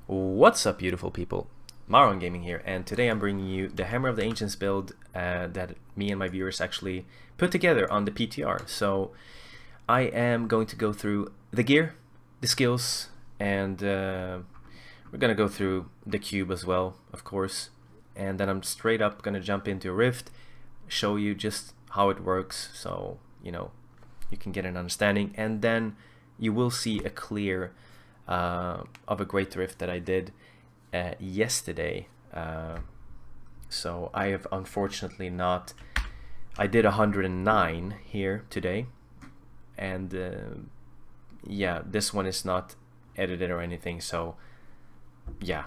What's up, beautiful people? Maron Gaming here, and today I'm bringing you the Hammer of the Ancients build that me and my viewers actually put together on the PTR. So I am going to go through the gear, the skills, and we're going to go through the cube as well, of course. And then I'm straight up going to jump into Rift, show you just how it works, so you can get an understanding, and then you will see a clear of a great rift that I did yesterday. So I have unfortunately not. I did 109 here today, and yeah, this one is not edited or anything. So yeah,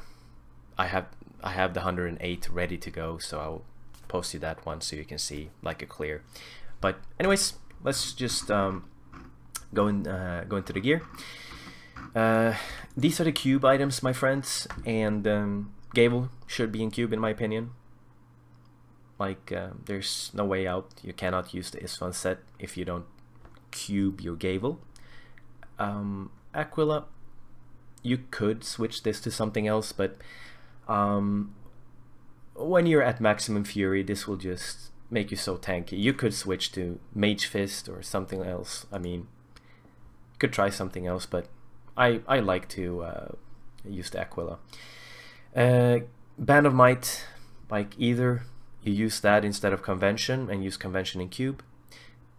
I have the 108 ready to go. So I'll post you that one so you can see like a clear. But anyways, let's just go into the gear. These are the cube items, my friends, and Gable should be in cube in my opinion. Like, there's no way out. You cannot use the Isfan set if you don't cube your Gable. Aquila, you could switch this to something else, but when you're at maximum fury, this will just make you so tanky. You could switch to Mage Fist or something else. I mean, you could try something else, but I like to use the Aquila. Band of Might, like either you use that instead of Convention and use Convention in cube.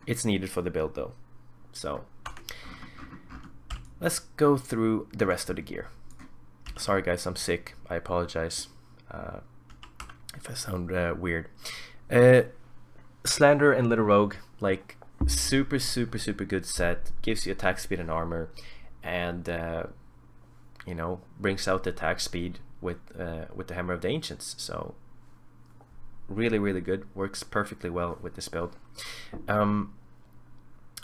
It's needed for the build though. So let's go through the rest of the gear. Sorry guys, I'm sick. I apologize if I sound weird. Slander and Little Rogue, like super good set. Gives you attack speed and armor, and brings out the attack speed with the Hammer of the Ancients. So really good, works perfectly well with this build.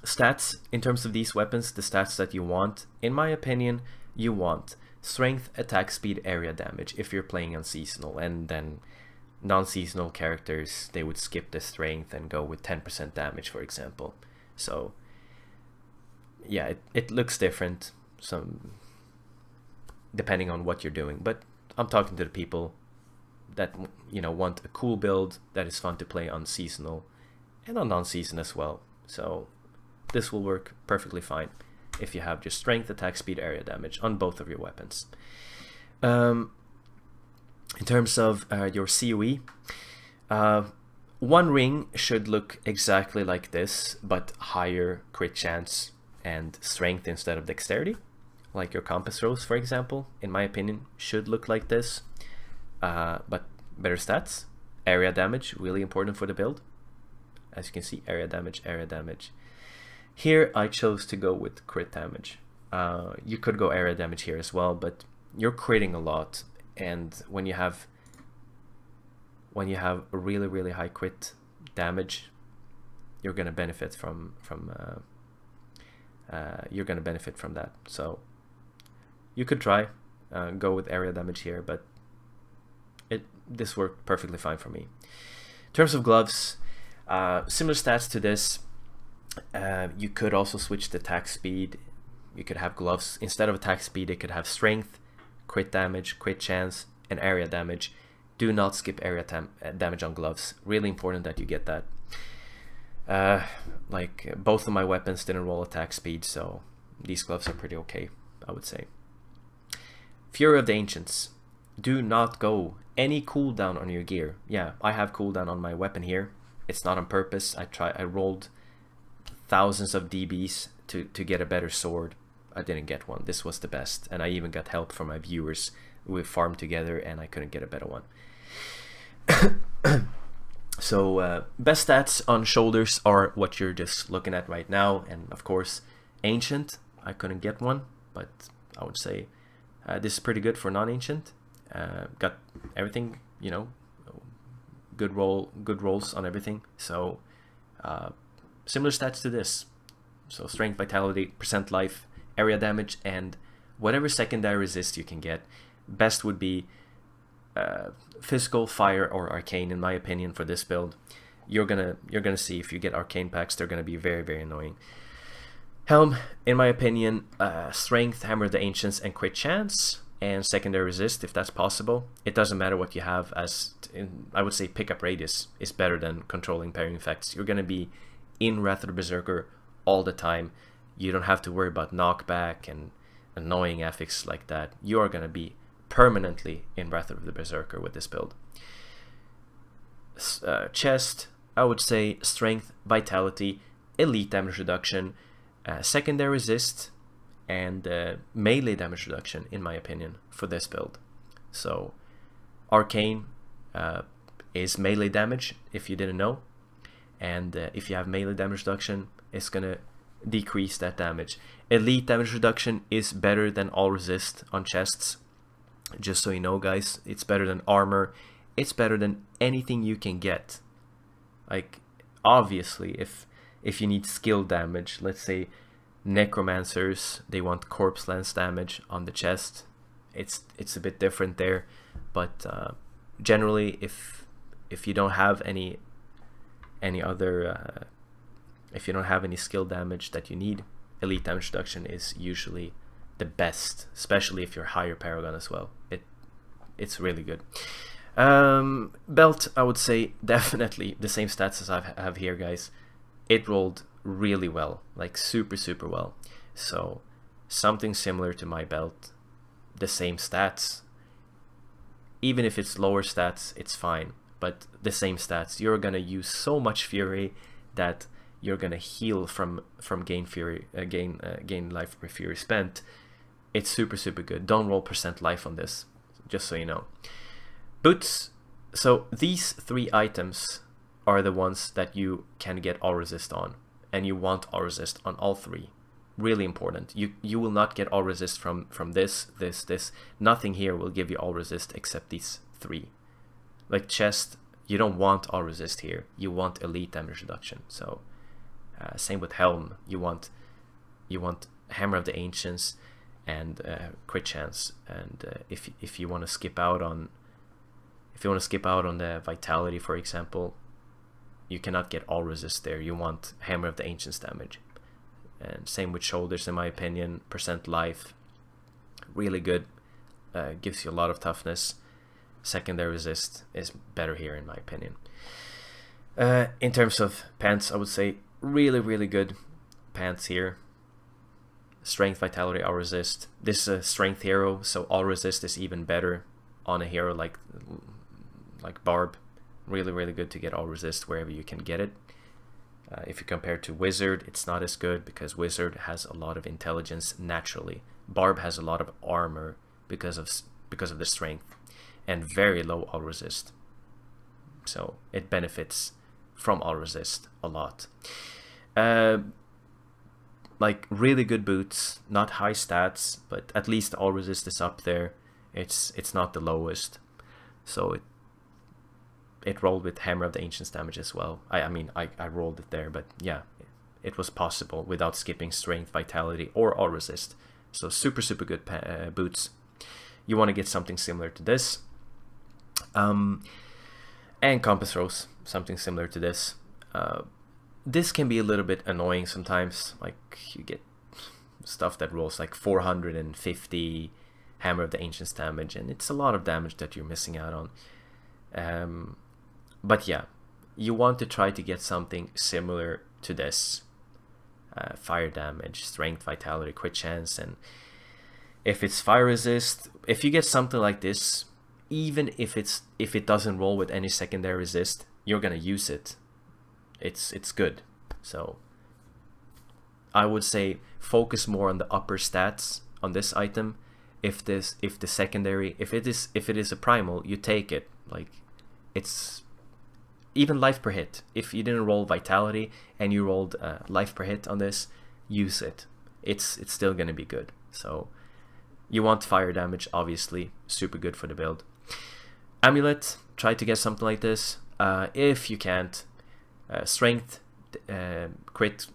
Stats in terms of these weapons, the stats that you want, in my opinion, you want strength, attack speed, area damage if you're playing on seasonal, and then non-seasonal characters, they would skip the strength and go with 10% damage, for example. So yeah, it looks different some depending on what you're doing, but I'm talking to the people that want a cool build that is fun to play on seasonal and on non-season as well. So this will work perfectly fine if you have just strength, attack speed, area damage on both of your weapons. In terms of your COE, one ring should look exactly like this, but higher crit chance and strength instead of dexterity, like your compass rose, for example, in my opinion, should look like this, but better stats. Area damage, really important for the build. As you can see, area damage. Here I chose to go with crit damage. You could go area damage here as well, but you're critting a lot, and when you have a really high crit damage, you're gonna benefit from that. So you could try go with area damage here, but this worked perfectly fine for me. In terms of gloves, similar stats to this. You could also switch to attack speed. You could have gloves instead of attack speed. They could have strength, crit damage, crit chance, and area damage. Do not skip area damage on gloves. Really important that you get that. Like both of my weapons didn't roll attack speed, so these gloves are pretty okay, I would say. Fury of the Ancients. Do not go any cooldown on your gear. Yeah, I have cooldown on my weapon here. It's not on purpose. I rolled thousands of DBs to get a better sword. I didn't get one. This was the best, and I even got help from my viewers. We farmed together and I couldn't get a better one. So best stats on shoulders are what you're just looking at right now, and of course ancient, I couldn't get one, but I would say this is pretty good for non-ancient. Got everything, good rolls on everything. So similar stats to this. So strength, vitality, percent life, area damage, and whatever secondary resist you can get. Best would be physical, fire, or arcane, in my opinion, for this build. You're gonna see if you get arcane packs, they're gonna be very annoying. Helm, in my opinion, strength, hammer of the ancients, and crit chance. and secondary resist if that's possible. It doesn't matter what you have, as I would say pickup radius is better than controlling pairing effects. You're going to be in Wrath of the Berserker all the time. You don't have to worry about knockback and annoying affix like that. You are going to be permanently in Wrath of the Berserker with this build. Chest, I would say strength, vitality, elite damage reduction, secondary resist, and melee damage reduction, in my opinion, for this build. So arcane is melee damage, if you didn't know, and if you have melee damage reduction, it's gonna decrease that damage. Elite damage reduction is better than all resist on chests, just so you know, guys. It's better than armor, it's better than anything you can get. Like, obviously, if you need skill damage, let's say necromancers, they want corpse lance damage on the chest, it's a bit different there. But generally, if you don't have any other if you don't have any skill damage that you need, elite damage reduction is usually the best, especially if you're higher paragon as well. It's really good. Belt, I would say definitely the same stats as I have here, guys. It rolled really well, like super well. So something similar to my belt, the same stats. Even if it's lower stats, it's fine, but the same stats. You're gonna use so much fury that you're gonna heal from gain fury, gain life per fury spent. It's super good. Don't roll percent life on this, just so you know. Boots. So these 3 items are the ones that you can get all resist on, and you want all resist on all 3. Really important. You will not get all resist from this. Nothing here will give you all resist except these 3. Like chest, you don't want all resist here. You want elite damage reduction. So same with helm. You want Hammer of the Ancients and crit chance. And if you want to skip out on the vitality, for example, you cannot get all resist there. You want Hammer of the Ancients damage. And same with shoulders, in my opinion. Percent life, really good. Gives you a lot of toughness. Secondary resist is better here, in my opinion. In terms of pants, I would say really good pants here. Strength, vitality, all resist. This is a strength hero, so all resist is even better on a hero like Barb. Really good to get all resist wherever you can get it. If you compare to Wizard, it's not as good because Wizard has a lot of intelligence naturally. Barb has a lot of armor because of the strength, and very low all resist. So it benefits from all resist a lot. Like really good boots, not high stats, but at least all resist is up there. It's not the lowest. So it rolled with Hammer of the Ancients damage as well. I mean, I rolled it there, but yeah, it was possible without skipping strength, vitality, or all resist. So super good boots. You want to get something similar to this. And compass throws, something similar to this. This can be a little bit annoying sometimes. Like you get stuff that rolls like 450 Hammer of the Ancients damage, and it's a lot of damage that you're missing out on. But yeah, you want to try to get something similar to this. Fire damage, strength, vitality, crit chance, and if it's fire resist, if you get something like this, even if it doesn't roll with any secondary resist, you're gonna use it. It's good. So I would say focus more on the upper stats on this item. If it is a primal, you take it. Like it's even life per hit. If you didn't roll vitality and you rolled life per hit on this, use it. It's still gonna be good. So you want fire damage, obviously, super good for the build. Amulet, try to get something like this. If you can't, strength, crit,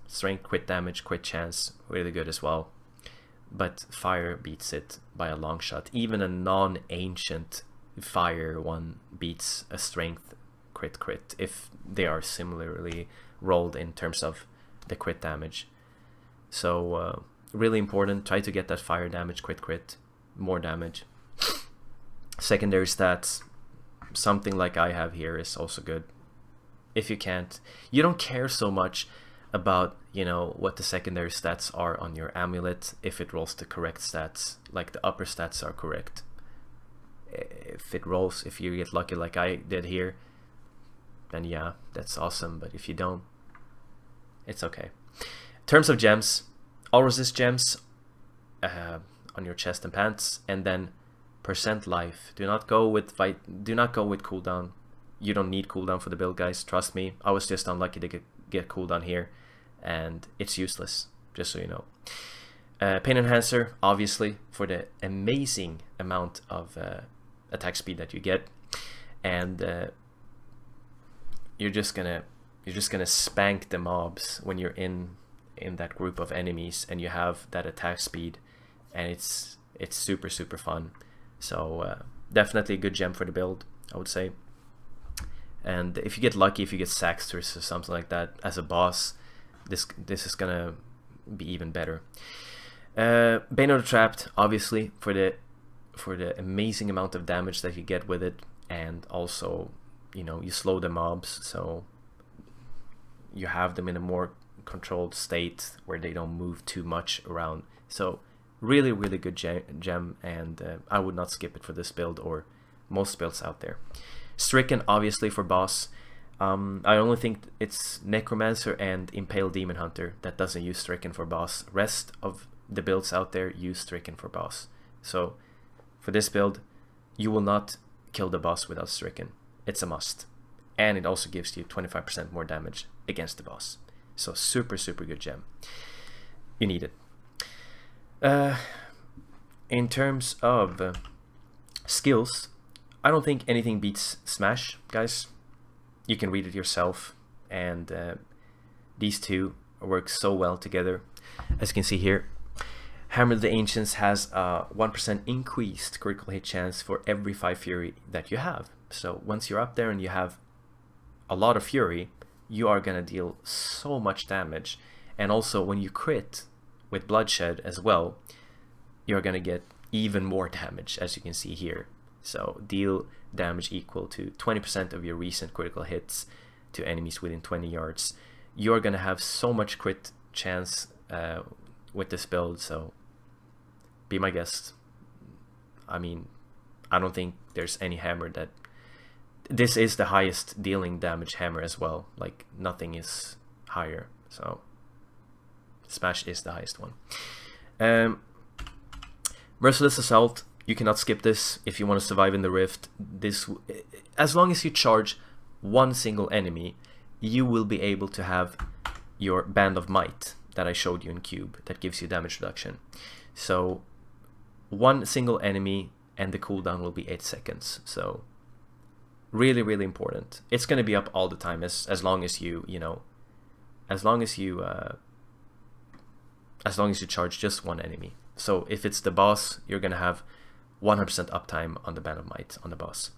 strength, crit damage, crit chance, really good as well. But fire beats it by a long shot. Even a non-ancient fire one beats a strength crit if they are similarly rolled in terms of the crit damage. So really important, try to get that fire damage crit. more damage. Secondary stats, something like I have here, is also good. If you don't care so much about, you know, what the secondary stats are on your amulet, if it rolls the correct stats, like the upper stats are correct. If you get lucky like I did here, then yeah, that's awesome. But if you don't, it's okay. In terms of gems, all resist gems on your chest and pants, and then percent life. Do not go with cooldown. You don't need cooldown for the build, guys. Trust me. I was just unlucky to get cooldown here, and it's useless, just so you know. Pain enhancer, obviously, for the amazing amount of attack speed that you get, and you're just gonna spank the mobs when you're in that group of enemies and you have that attack speed, and it's super fun. So definitely a good gem for the build, I would say. And if you get lucky, if you get Saxters or something like that as a boss, this is gonna be even better. Bane of the Trapped, obviously, for the amazing amount of damage that you get with it, and also, you know, you slow the mobs, so you have them in a more controlled state where they don't move too much around. So really good gem, and I would not skip it for this build or most builds out there. Stricken, obviously, for boss. I only think it's Necromancer and Impale Demon Hunter that doesn't use Stricken for boss. Rest of the builds out there use Stricken for boss. So for this build, you will not kill the boss without Stricken. It's a must. And it also gives you 25% more damage against the boss. So super good gem. You need it. In terms of skills, I don't think anything beats Smash, guys. You can read it yourself, and these two work so well together. As you can see here, Hammer of the Ancients has a 1% increased critical hit chance for every 5 Fury that you have. So once you're up there and you have a lot of Fury, you are gonna deal so much damage. And also when you crit with Bloodshed as well, you're gonna get even more damage, as you can see here. So deal damage equal to 20% of your recent critical hits to enemies within 20 yards. You're gonna have so much crit chance with this build, so be my guest. I mean, I don't think there's any hammer that... This is the highest dealing damage hammer as well. Like, nothing is higher, so Smash is the highest one. Merciless Assault, you cannot skip this if you want to survive in the Rift. This, as long as you charge one single enemy, you will be able to have your Band of Might that I showed you in Cube that gives you damage reduction. So one single enemy and the cooldown will be 8 seconds. So really important. It's going to be up all the time as long as you charge just one enemy. So if it's the boss, you're going to have 100% uptime on the Band of Might on the boss.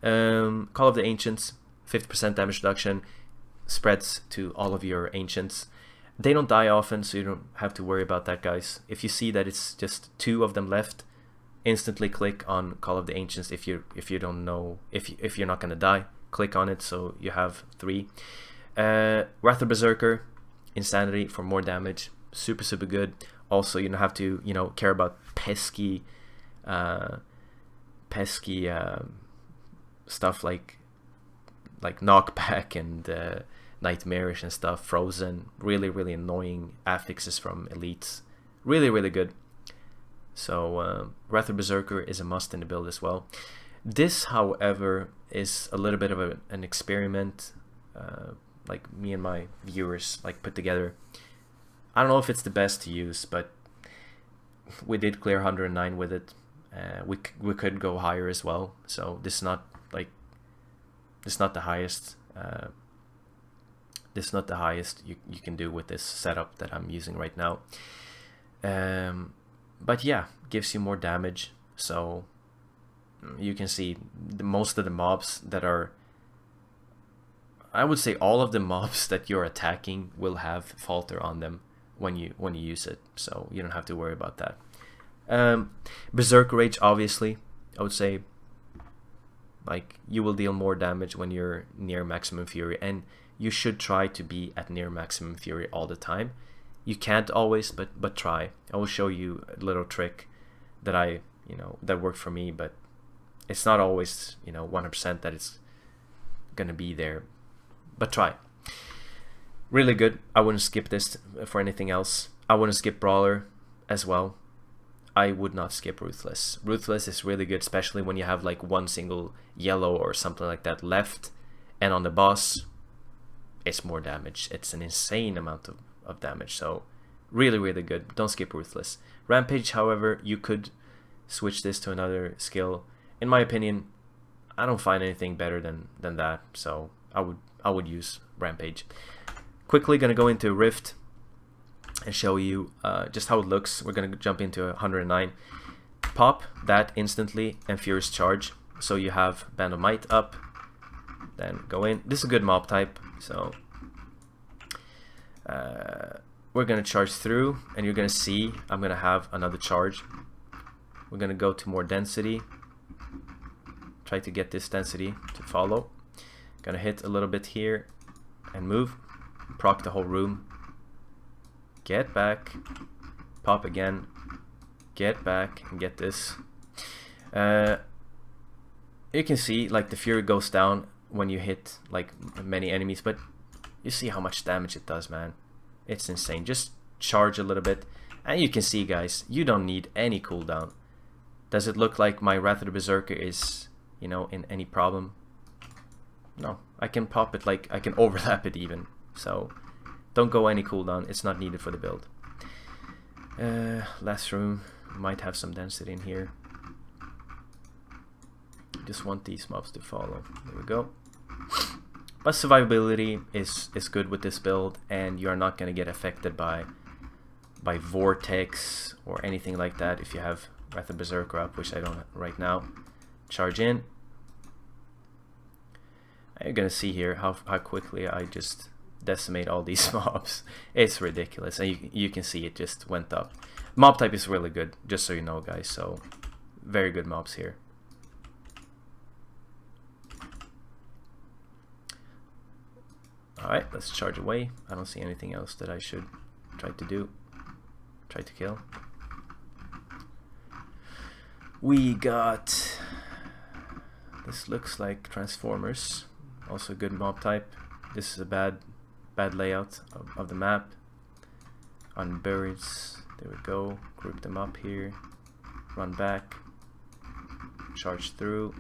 Call of the Ancients, 50% damage reduction, spreads to all of your Ancients. They don't die often, so you don't have to worry about that, guys. If you see that it's just 2 of them left, instantly click on Call of the Ancients. If you don't know, if you're not gonna die, click on it so you have 3. Wrath of Berserker, Insanity for more damage, super good. Also, you don't have to care about pesky stuff like knockback and nightmarish and stuff. Frozen, really annoying affixes from elites, really good. So Wrath of Berserker is a must in the build as well. This, however, is a little bit of an experiment, like me and my viewers put together. I don't know if it's the best to use, but we did clear 109 with it. We could go higher as well. So this is not the highest. This is not the highest you can do with this setup that I'm using right now. But yeah, gives you more damage. So you can see most of the mobs that are, I would say all of the mobs that you're attacking will have falter on them when you use it. So you don't have to worry about that. Berserker Rage, obviously, I would say, like, you will deal more damage when you're near maximum fury, and you should try to be at near maximum fury all the time. You can't always, but try. I will show you a little trick that that worked for me, but it's not always 100% that it's gonna be there, but try. Really good. I wouldn't skip this for anything else. I wouldn't skip Brawler as well. I would not skip Ruthless. Ruthless is really good, especially when you have like one single yellow or something like that left, and on the boss it's more damage. It's an insane amount of damage, so really, really good. Don't skip Ruthless. Rampage, however, you could switch this to another skill. In my opinion, I don't find anything better than that, so I would use Rampage. Quickly gonna go into Rift and show you just how it looks. We're gonna jump into 109. Pop that instantly and Furious Charge, so you have Band of Might up, then go in. This is a good mob type, so we're gonna charge through, and you're gonna see I'm gonna have another charge. We're gonna go to more density, try to get this density to follow. Gonna hit a little bit here and move, proc the whole room, get back, pop again, get back, and get this. You can see like the fury goes down when you hit like many enemies, but you see how much damage it does, man. It's insane. Just charge a little bit, and you can see, guys, you don't need any cooldown. Does it look like my Wrath of the Berserker is in any problem? No, I can pop it, like I can overlap it even, so don't go any cooldown. It's not needed for the build. Last room, might have some density in here. Just want these mobs to follow. There we go. But survivability is good with this build, and you are not going to get affected by Vortex or anything like that if you have Wrath of Berserker up, which I don't right now. Charge in. You're gonna see here how quickly I just decimate all these mobs. It's ridiculous, and you can see it just went up. Mob type is really good, just so you know, guys, so very good mobs here. Alright, let's charge away. I don't see anything else that I should try to do. Try to kill. We got... This looks like Transformers. Also a good mob type. This is a bad layout of the map. Unburied. There we go. Group them up here. Run back. Charge through.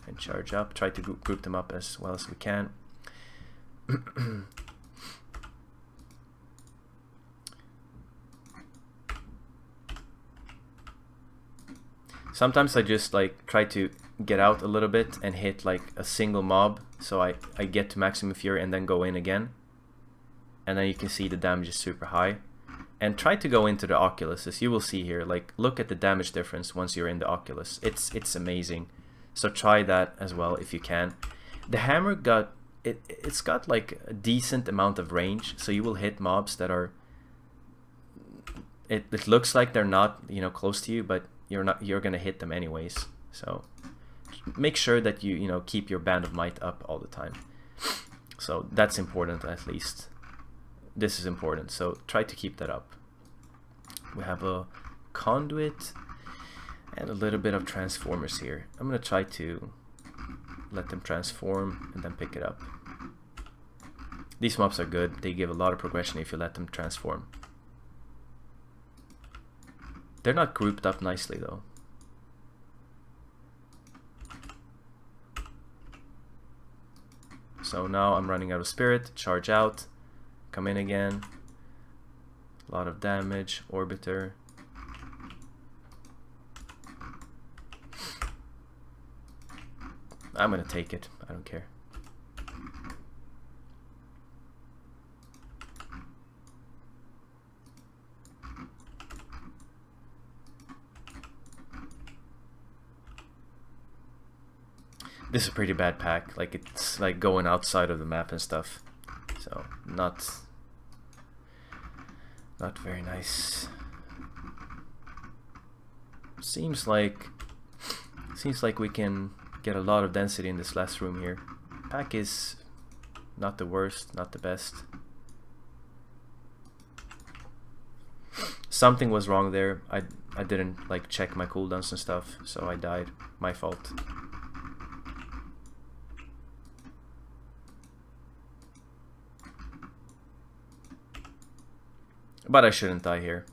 And charge up. Try to group them up as well as we can. Sometimes I just like try to get out a little bit and hit like a single mob, so I get to maximum fury and then go in again, and then you can see the damage is super high. And try to go into the Oculus, as you will see here. Like, look at the damage difference once you're in the Oculus. It's amazing. So try that as well if you can. The hammer it's got like a decent amount of range, so you will hit mobs that are it looks like they're not close to you, but you're gonna hit them anyways. So make sure that you keep your Band of Might up all the time. So that's important. At least this is important, so try to keep that up. We have a conduit and a little bit of Transformers here. I'm gonna try to let them transform and then pick it up. These mobs are good. They give a lot of progression if you let them transform. They're not grouped up nicely though. So now I'm running out of spirit. Charge out. Come in again. A lot of damage. Orbiter. I'm gonna take it. I don't care. This is a pretty bad pack. Like, it's like going outside of the map and stuff. So not very nice. Seems like we can get a lot of density in this last room here. Pack is not the worst, not the best. Something was wrong there. I didn't like check my cooldowns and stuff, so I died. My fault. But I shouldn't die here.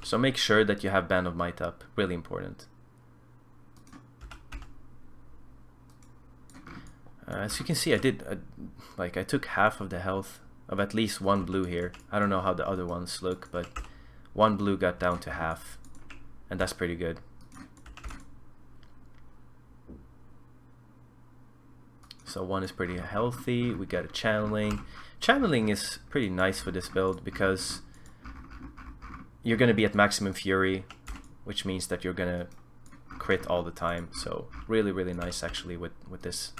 So make sure that you have Band of Might up. Really important. As you can see, I took half of the health of at least one blue here. I don't know how the other ones look, but one blue got down to half, and that's pretty good. So one is pretty healthy. We got a channeling. Channeling is pretty nice for this build because you're gonna be at maximum fury, which means that you're gonna crit all the time. So really, really nice actually with this.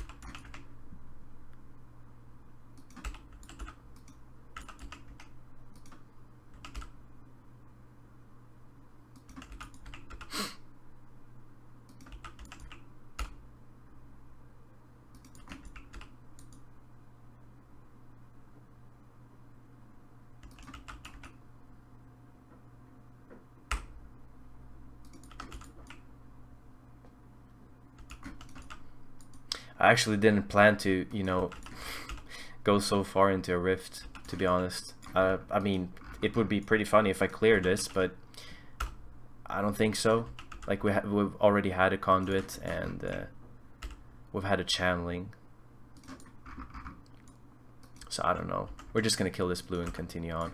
I actually didn't plan to, you know, go so far into a rift, to be honest. I mean, it would be pretty funny if I cleared this, but I don't think so. Like we've already had a conduit and we've had a channeling. So I don't know. We're just gonna kill this blue and continue on.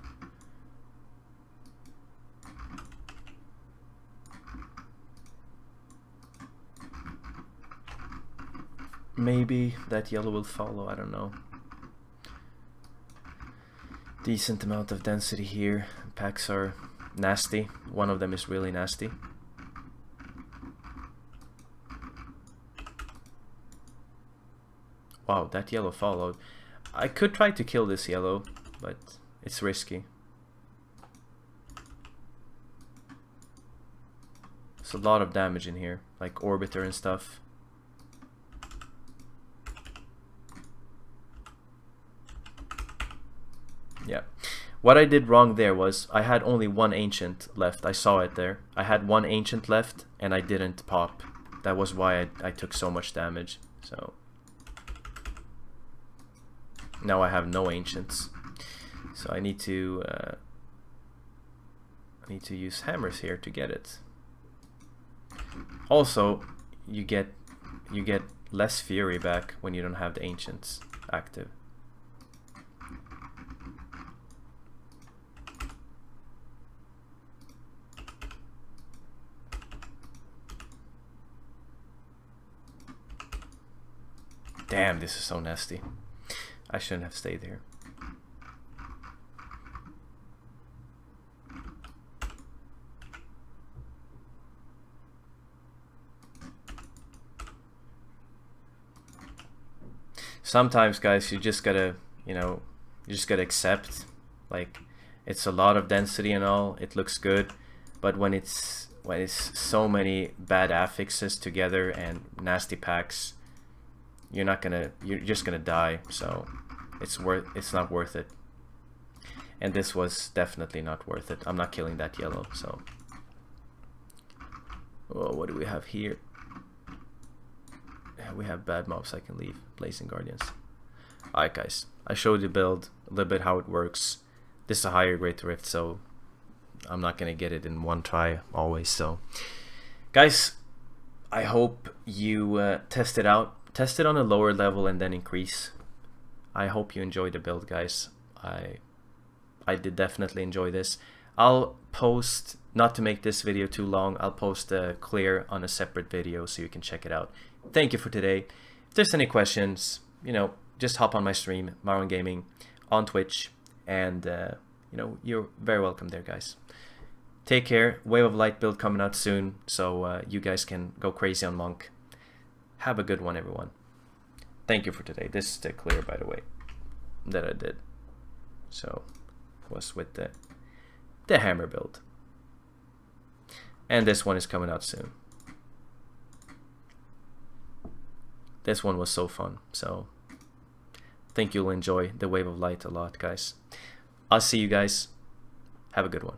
Maybe that yellow will follow, I don't know. Decent amount of density here. Packs are nasty. One of them is really nasty. Wow, that yellow followed. I could try to kill this yellow, but it's risky. There's a lot of damage in here, like Orbiter and stuff. Yeah. What I did wrong there was I had only one ancient left. I saw it there. I had one ancient left and I didn't pop. That was why I took so much damage. So now I have no ancients. So I need to use hammers here to get it. Also, you get less fury back when you don't have the ancients active. Damn, this is so nasty. I shouldn't have stayed here. Sometimes, guys, you just gotta, you know, you just gotta accept, like, it's a lot of density and all, it looks good, but when it's so many bad affixes together and nasty packs, you're just gonna die. So it's not worth it. And this was definitely not worth it. I'm not killing that yellow. So oh, what do we have here? We have bad mobs. I can leave. Blazing Guardians. Alright, guys, I showed you build a little bit how it works. This is a higher grade rift, so I'm not gonna get it in one try always. So guys, I hope you test it out. Test it on a lower level and then increase. I hope you enjoyed the build, guys. I did definitely enjoy this. I'll post, not to make this video too long, I'll post a clear on a separate video so you can check it out. Thank you for today. If there's any questions, you know, just hop on my stream, Marwan Gaming, on Twitch, and you know, you're very welcome there, guys. Take care. Wave of Light build coming out soon, so you guys can go crazy on Monk. Have a good one, everyone. Thank you for today. This is the clear, by the way, that I did. So was with the hammer build. And this one is coming out soon. This one was so fun, so I think you'll enjoy the Wave of Light a lot, guys. I'll see you guys. Have a good one.